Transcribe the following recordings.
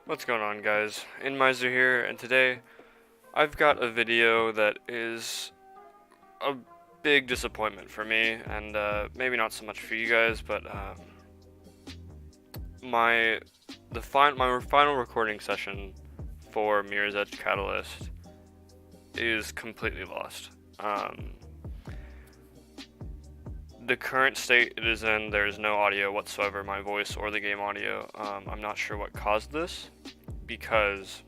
What's going on, guys? InMiser here, and today I've got a video that is a big disappointment for me, and maybe not so much for you guys, but my final recording session for Mirror's Edge Catalyst is completely lost. The current state it is in, there is no audio whatsoever, my voice or the game audio. I'm not sure what caused this, because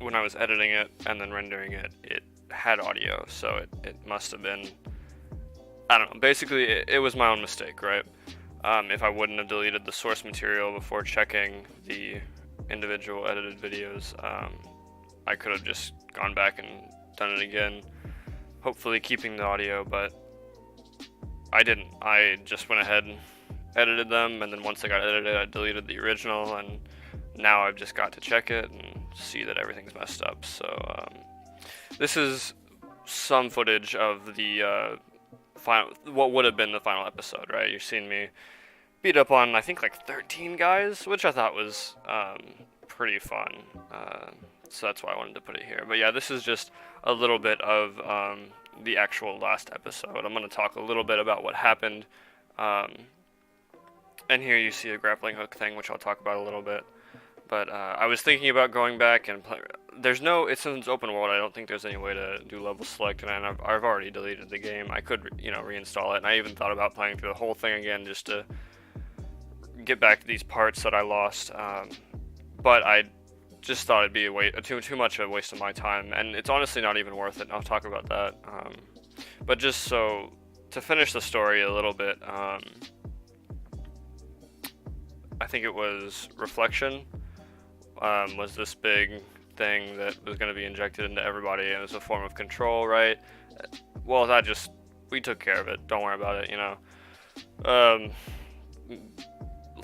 when I was editing it and then rendering it, it had audio, so it must have been, I don't know, basically it was my own mistake, right? If I wouldn't have deleted the source material before checking the individual edited videos, I could have just gone back and done it again, hopefully keeping the audio, but I didn't. I just went ahead and edited them, and then once I got edited, I deleted the original, and now I've just got to check it and see that everything's messed up. So this is some footage of the final, what would have been the final episode, right? You've seen me beat up on, I think, like 13 guys, which I thought was pretty fun. So that's why I wanted to put it here. But yeah, this is just a little bit of the actual last episode. I'm going to talk a little bit about what happened. And here you see a grappling hook thing, which I'll talk about a little bit. But I was thinking about going back and play. Since it's open world, I don't think there's any way to do level select, and I've already deleted the game. I could, reinstall it, and I even thought about playing through the whole thing again just to get back to these parts that I lost. But I just thought it'd be too much of a waste of my time, and it's honestly not even worth it. And I'll talk about that. But just so to finish the story a little bit, I think it was Reflection. Was this big thing that was going to be injected into everybody, and it was a form of control, right? Well, we took care of it. Don't worry about it,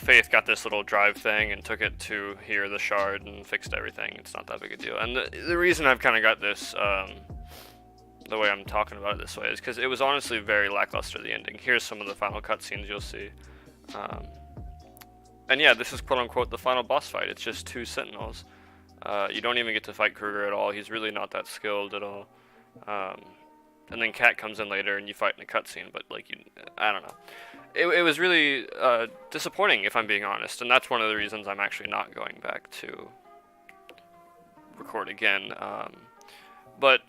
Faith got this little drive thing and took it to the shard, and fixed everything. It's not that big a deal. And the reason I've kind of got this, the way I'm talking about it this way, is because it was honestly very lackluster, the ending. Here's some of the final cutscenes you'll see. And yeah, this is quote-unquote the final boss fight. It's just 2 sentinels. You don't even get to fight Kruger at all. He's really not that skilled at all. And then Cat comes in later and you fight in a cutscene, but I don't know. It was really disappointing, if I'm being honest, and that's one of the reasons I'm actually not going back to record again. But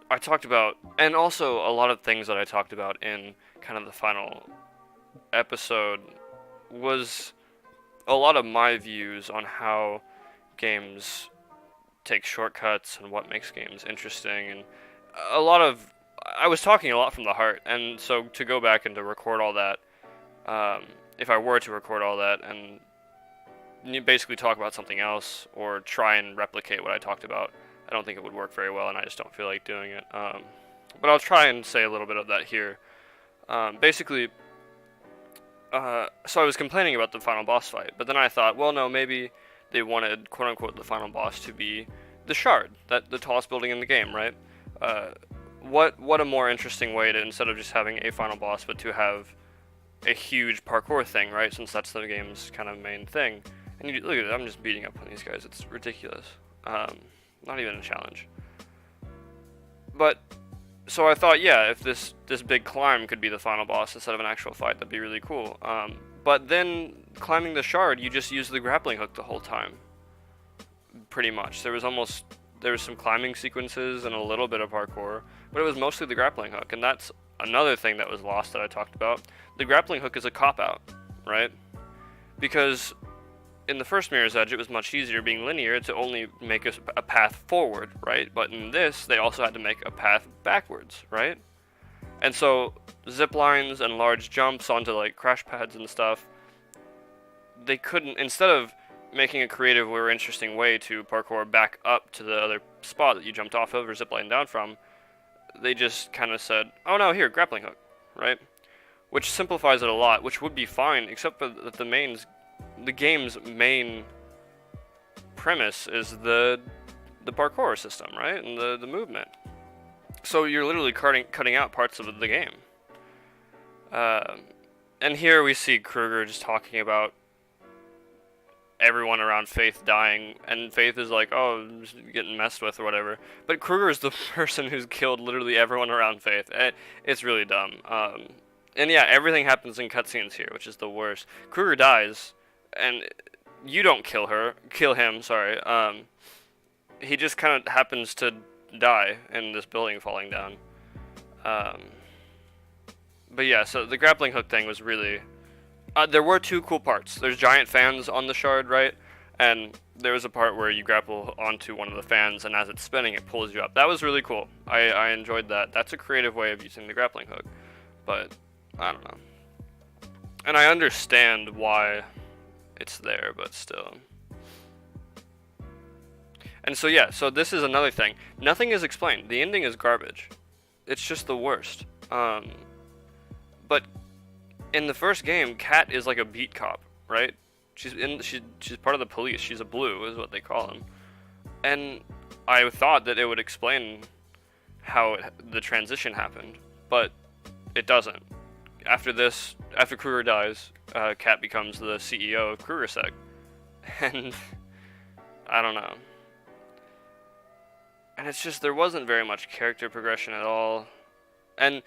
I talked about, and also a lot of things that I talked about in kind of the final episode was a lot of my views on how games take shortcuts and what makes games interesting, and I was talking a lot from the heart, and so to go back and to record all that, if I were to record all that and basically talk about something else or try and replicate what I talked about, I don't think it would work very well, and I just don't feel like doing it. But I'll try and say a little bit of that here. Basically, so I was complaining about the final boss fight, but then I thought, well, no, maybe they wanted, quote-unquote, the final boss to be the shard, the tallest building in the game, right? What a more interesting way to, instead of just having a final boss, but to have a huge parkour thing, right? Since that's the game's kind of main thing. And look at it, I'm just beating up on these guys. It's ridiculous. Not even a challenge. But so I thought, yeah, if this big climb could be the final boss instead of an actual fight, that'd be really cool. But then climbing the shard, you just use the grappling hook the whole time. Pretty much. There was some climbing sequences and a little bit of parkour, but it was mostly the grappling hook, and that's another thing that was lost that I talked about. The grappling hook is a cop-out, right? Because in the first Mirror's Edge, it was much easier being linear to only make a path forward, right? But in this, they also had to make a path backwards, right? And so zip lines and large jumps onto like crash pads and stuff, they couldn't, instead of making a creative or interesting way to parkour back up to the other spot that you jumped off of or ziplined down from, they just kind of said, oh no, here, grappling hook, right? Which simplifies it a lot, which would be fine, except for that the game's main premise is the parkour system, right? And the movement. So you're literally cutting out parts of the game. And here we see Kruger just talking about everyone around Faith dying, and Faith is like, oh, I'm just getting messed with or whatever. But Kruger is the person who's killed literally everyone around Faith. It's really dumb. And yeah, everything happens in cutscenes here, which is the worst. Kruger dies, and you don't kill him, sorry. He just kind of happens to die in this building falling down. But yeah, so the grappling hook thing was really... there were two cool parts. There's giant fans on the shard, right? And there was a part where you grapple onto one of the fans, and as it's spinning, it pulls you up. That was really cool. I enjoyed that. That's a creative way of using the grappling hook. But, I don't know. And I understand why it's there, but still. And so yeah, so this is another thing. Nothing is explained. The ending is garbage. It's just the worst. But in the first game, Kat is like a beat cop, right? She's part of the police. She's a blue, is what they call him. And I thought that it would explain how the transition happened, but it doesn't. After Kruger dies, Kat becomes the CEO of KrugerSec, and I don't know. And it's just, there wasn't very much character progression at all. And,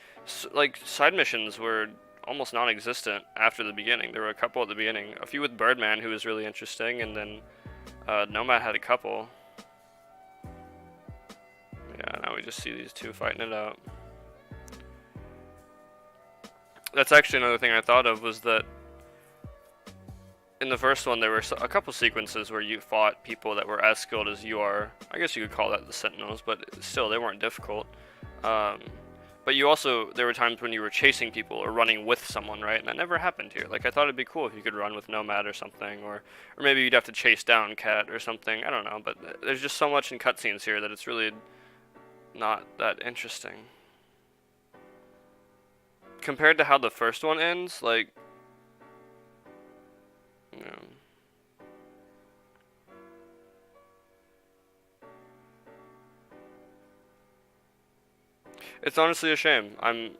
like, side missions were almost non-existent after the beginning. There were a couple at the beginning. A few with Birdman, who was really interesting, and then Nomad had a couple. Yeah, now we just see these two fighting it out. That's actually another thing I thought of, was that in the first one, there were a couple sequences where you fought people that were as skilled as you are. I guess you could call that the Sentinels, but still, they weren't difficult. But you also, there were times when you were chasing people or running with someone, right? And that never happened here. Like, I thought it'd be cool if you could run with Nomad or something, or maybe you'd have to chase down Kat or something. I don't know, but there's just so much in cutscenes here that it's really not that interesting. Compared to how the first one ends, like, you know. It's honestly a shame. I'm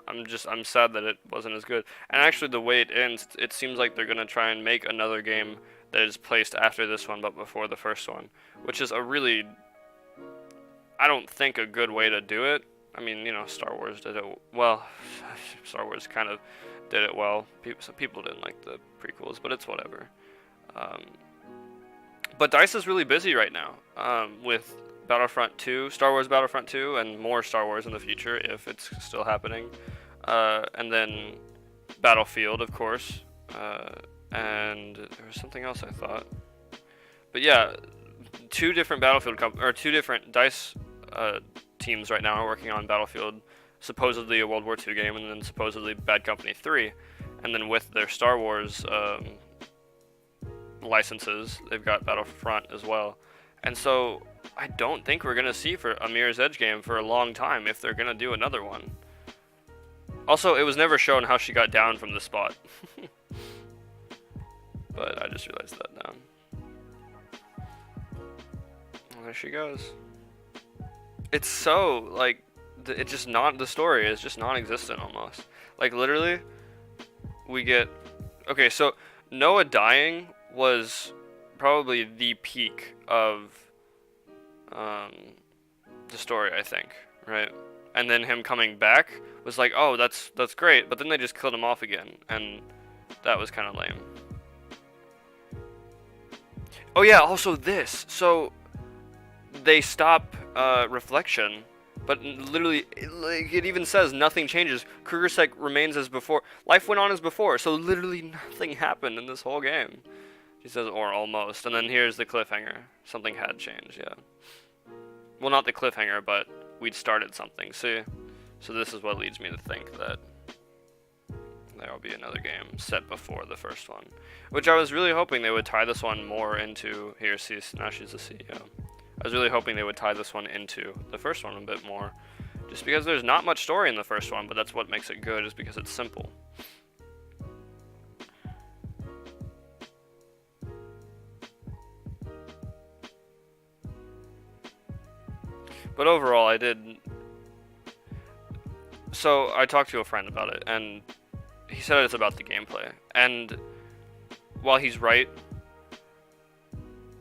sad that it wasn't as good. And actually, the way it ends, it seems like they're gonna try and make another game that is placed after this one but before the first one, which is a really, I don't think, a good way to do it. I mean, you know, Star Wars did it well. Star Wars kind of did it well. Some people didn't like the prequels, but it's whatever. But DICE is really busy right now with Battlefront 2, Star Wars Battlefront 2, and more Star Wars in the future if it's still happening. And then Battlefield, of course. And there was something else I thought. But yeah, two different DICE teams right now are working on Battlefield, supposedly a World War II game, and then supposedly Bad Company 3. And then with their Star Wars licenses, they've got Battlefront as well. And so I don't think we're going to see for a Mirror's Edge game for a long time if they're going to do another one. Also, it was never shown how she got down from the spot. But I just realized that now. Well, there she goes. It's so, like, it's just not, the story is just non-existent almost. Like, literally, we get, okay, so Noah dying was probably the peak of the story, I think, right? And then him coming back was like, oh, that's great, but then they just killed him off again, and that was kind of lame. Oh yeah, also this. So they stop reflection, but literally, like, it even says nothing changes. KrugerSec remains as before. Life went on as before, so literally nothing happened in this whole game. She says, or almost. And then here's the cliffhanger. Something had changed, yeah. Well, not the cliffhanger, but we'd started something. See? So this is what leads me to think that there will be another game set before the first one. Which I was really hoping they would tie this one more into... Here, see, now she's the CEO. I was really hoping they would tie this one into the first one a bit more. Just because there's not much story in the first one, but that's what makes it good, is because it's simple. But overall, I did... So, I talked to a friend about it, and he said it's about the gameplay. And while he's right,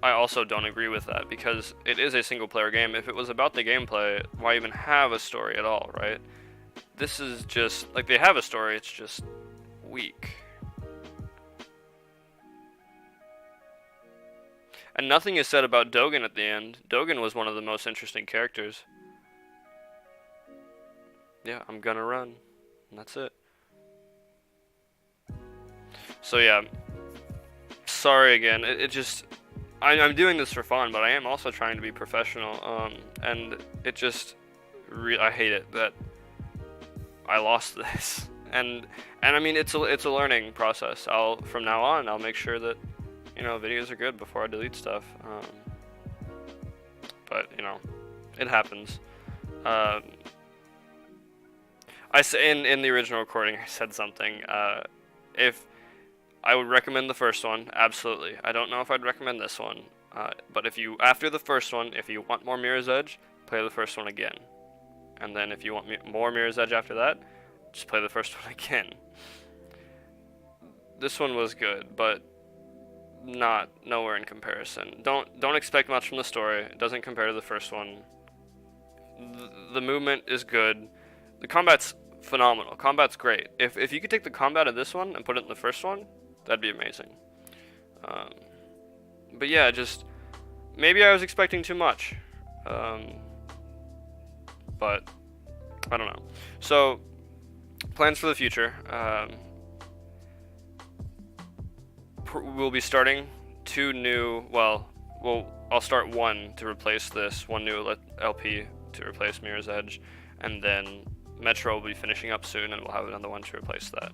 I also don't agree with that, because it is a single player game. If it was about the gameplay, why even have a story at all, right? This is just, like, they have a story, it's just weak. And nothing is said about Dogen at the end. Dogen was one of the most interesting characters. Yeah, I'm gonna run. And that's it. So yeah, sorry again. It just, I'm doing this for fun, but I am also trying to be professional. And it just, I hate it that I lost this. And I mean, it's a learning process. From now on, I'll make sure that, you know, videos are good before I delete stuff. But you know, it happens. I say in the original recording, I said something. If I would recommend the first one, absolutely. I don't know if I'd recommend this one, but after the first one, if you want more Mirror's Edge, play the first one again, and then if you want more Mirror's Edge after that, just play the first one again. This one was good, but nowhere in comparison. Don't expect much from the story. It doesn't compare to the first one. The movement is good. The combat's phenomenal. Combat's great. If you could take the combat of this one and put it in the first one, that'd be amazing. But yeah, just maybe I was expecting too much. But I don't know. So plans for the future. We'll be starting 2 new. I'll start 1 to replace this, 1 new LP to replace Mirror's Edge, and then Metro will be finishing up soon, and we'll have another one to replace that.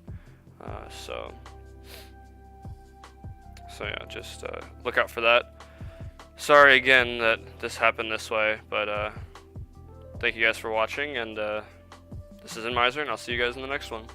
So yeah, just look out for that. Sorry again that this happened this way, but thank you guys for watching, and this is Miser, and I'll see you guys in the next one.